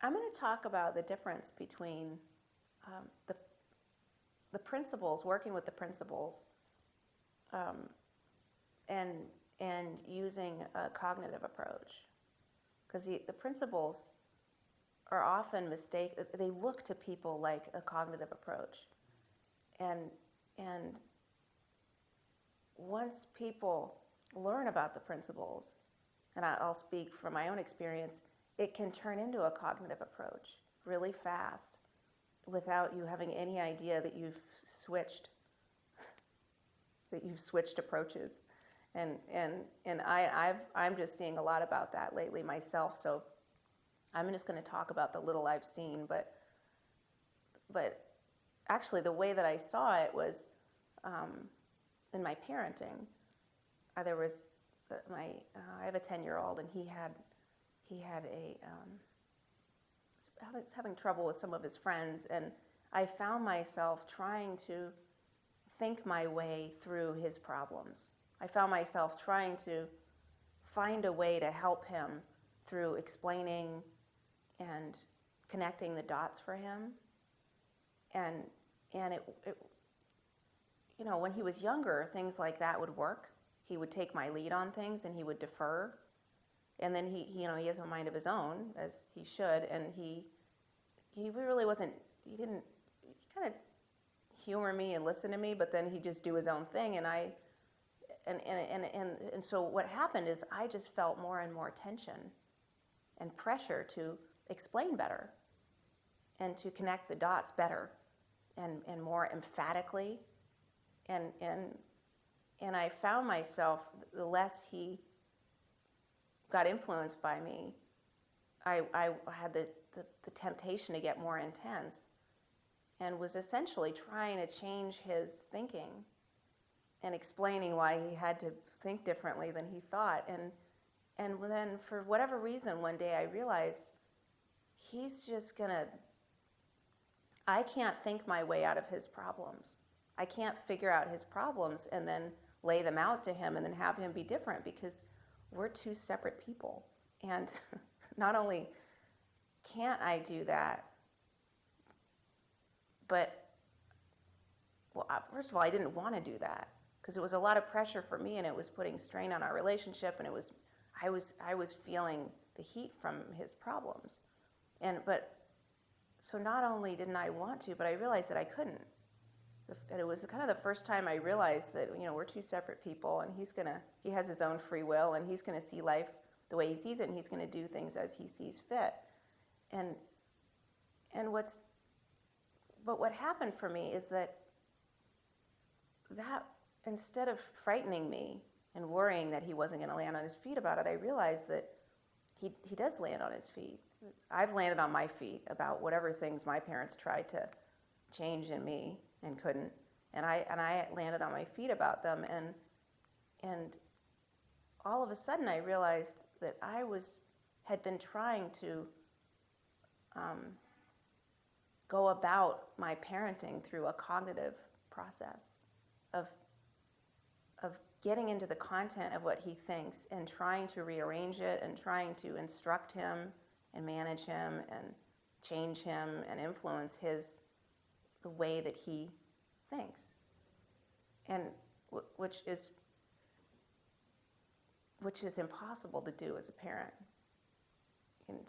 I'm going to talk about the difference between the principles, working with the principles, and using a cognitive approach, because the principles are often they look to people like a cognitive approach, and once people learn about the principles, and I'll speak from my own experience, it can turn into a cognitive approach really fast without you having any idea that you've switched approaches. I'm just seeing a lot about that lately myself, so I'm just going to talk about the little I've seen, but actually the way that I saw it was in my parenting. There was I have a 10-year-old, and he was having trouble with some of his friends, and I found myself trying to think my way through his problems. I found myself trying to find a way to help him through explaining and connecting the dots for him. And it when he was younger, things like that would work. He would take my lead on things, and he would defer. And then he has a mind of his own, as he should, and he really wasn't, he kind of humor me and listen to me, but then he'd just do his own thing, and so what happened is I just felt more and more tension and pressure to explain better and to connect the dots better and more emphatically, and I found myself, the less he got influenced by me, I had the temptation to get more intense, and was essentially trying to change his thinking and explaining why he had to think differently than he thought. And then for whatever reason, one day I realized I can't think my way out of his problems. I can't figure out his problems and then lay them out to him and then have him be different, because we're two separate people. And not only can't I do that, but, well, first of all, I didn't want to do that, because it was a lot of pressure for me, and it was putting strain on our relationship, and I was feeling the heat from his problems. So not only didn't I want to, but I realized that I couldn't. And it was kind of the first time I realized that, we're two separate people, and he has his own free will, and he's going to see life the way he sees it, and he's going to do things as he sees fit. But what happened for me is that instead of frightening me and worrying that he wasn't going to land on his feet about it, I realized that he does land on his feet. I've landed on my feet about whatever things my parents tried to change in me and couldn't, and I landed on my feet about them, and all of a sudden I realized that I had been trying to go about my parenting through a cognitive process of getting into the content of what he thinks and trying to rearrange it and trying to instruct him and manage him and change him and influence the way that he thinks, and which is impossible to do as a parent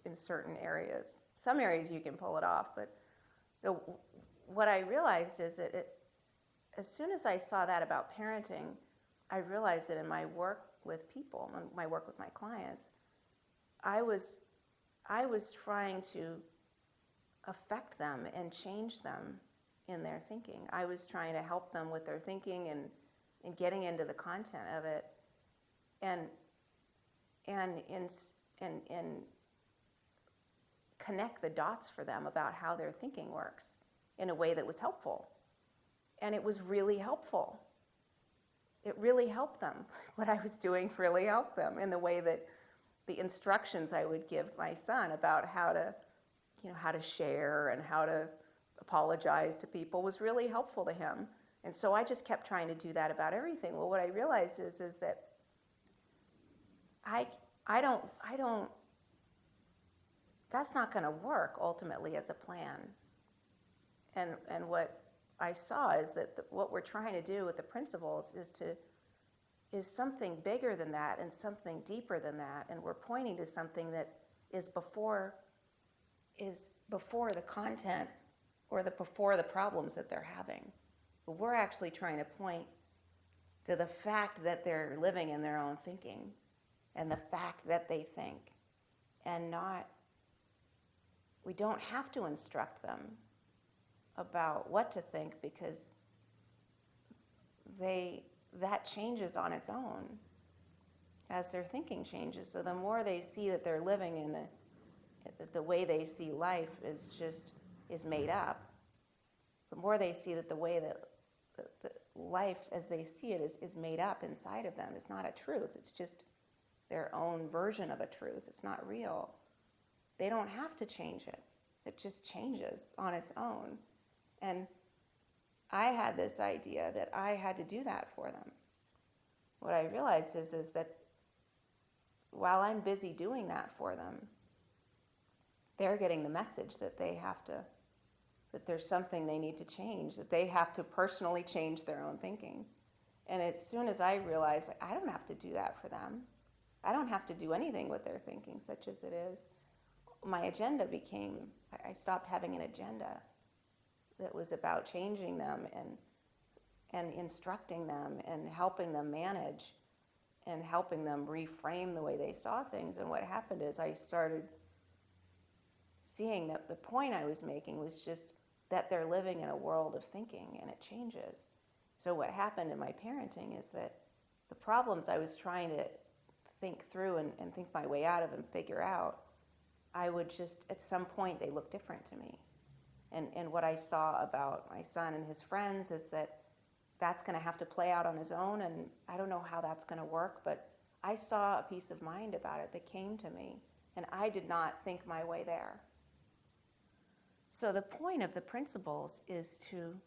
in certain areas. Some areas you can pull it off, but what I realized is that as soon as I saw that about parenting, I realized that in my work with people, my work with my clients, I was trying to affect them and change them in their thinking. I was trying to help them with their thinking and getting into the content of it, and connect the dots for them about how their thinking works in a way that was helpful. And it was really helpful. It really helped them. What I was doing really helped them in the way that the instructions I would give my son about how to share and how to apologize to people was really helpful to him. And so I just kept trying to do that about everything. Well, what I realized is that that's not going to work ultimately as a plan. And what I saw is that what we're trying to do with the principles is something bigger than that and something deeper than that, and we're pointing to something that is before the content or before the problems that they're having. But we're actually trying to point to the fact that they're living in their own thinking and the fact that they think, and we don't have to instruct them about what to think, because that changes on its own as their thinking changes. So the more they see that they're living in the way they see life is made up, the more they see that the way that the life as they see it is made up inside of them. It's not a truth. It's just their own version of a truth. It's not real. They don't have to change it. It just changes on its own. And I had this idea that I had to do that for them. What I realized is that while I'm busy doing that for them, they're getting the message that that there's something they need to change, that they have to personally change their own thinking. And as soon as I realized, I don't have to do that for them, I don't have to do anything with their thinking, such as it is, my agenda I stopped having an agenda that was about changing them and instructing them and helping them manage and helping them reframe the way they saw things. And what happened is I started seeing that the point I was making was just that they're living in a world of thinking, and it changes. So what happened in my parenting is that the problems I was trying to think through and think my way out of and figure out, I would just, at some point, they look different to me. And what I saw about my son and his friends is that that's going to have to play out on his own, and I don't know how that's going to work, but I saw a peace of mind about it that came to me, and I did not think my way there. So the point of the principles is to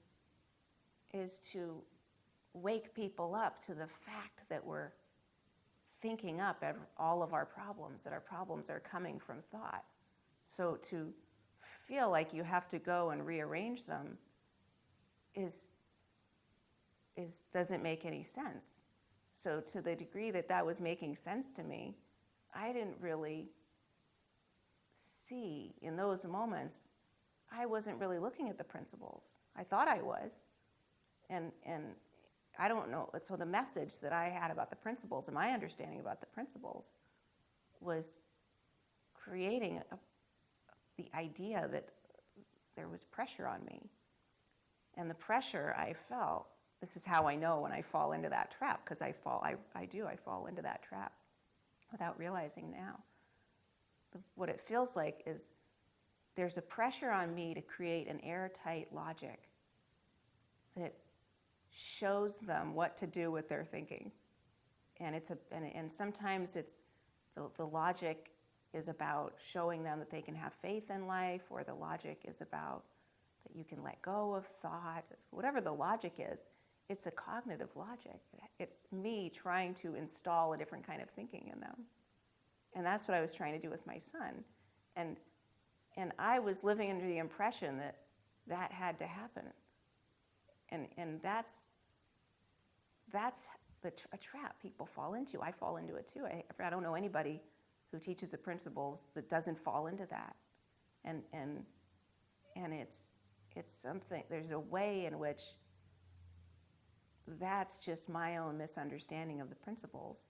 wake people up to the fact that we're thinking up all of our problems, that our problems are coming from thought. So to feel like you have to go and rearrange them doesn't make any sense. So to the degree that was making sense to me, I didn't really see in those moments, I wasn't really looking at the principles. I thought I was. And I don't know. So the message that I had about the principles and my understanding about the principles was creating the idea that there was pressure on me. And the pressure I felt, this is how I know when I fall into that trap, because I fall into that trap without realizing now. What it feels like is there's a pressure on me to create an airtight logic that shows them what to do with their thinking. And sometimes it's the logic is about showing them that they can have faith in life, or the logic is about that you can let go of thought. Whatever the logic is, it's a cognitive logic. It's me trying to install a different kind of thinking in them. And that's what I was trying to do with my son. And I was living under the impression that had to happen. And that's a trap people fall into. I fall into it too. I don't know anybody who teaches the principles that doesn't fall into that. And it's something, there's a way in which that's just my own misunderstanding of the principles.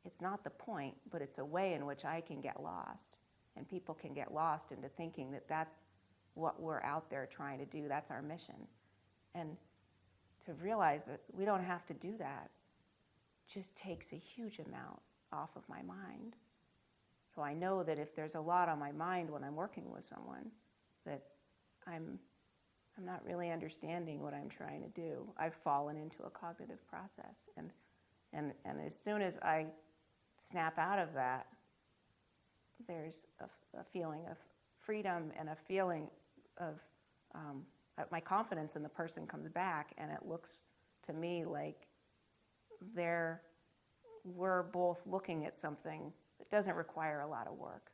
It's not the point, but it's a way in which I can get lost. And people can get lost into thinking that that's what we're out there trying to do. That's our mission. And to realize that we don't have to do that just takes a huge amount off of my mind. So I know that if there's a lot on my mind when I'm working with someone, that I'm not really understanding what I'm trying to do. I've fallen into a cognitive process. And as soon as I snap out of that, there's a feeling of freedom and a feeling of my confidence in the person comes back, and it looks to me like we're both looking at something that doesn't require a lot of work.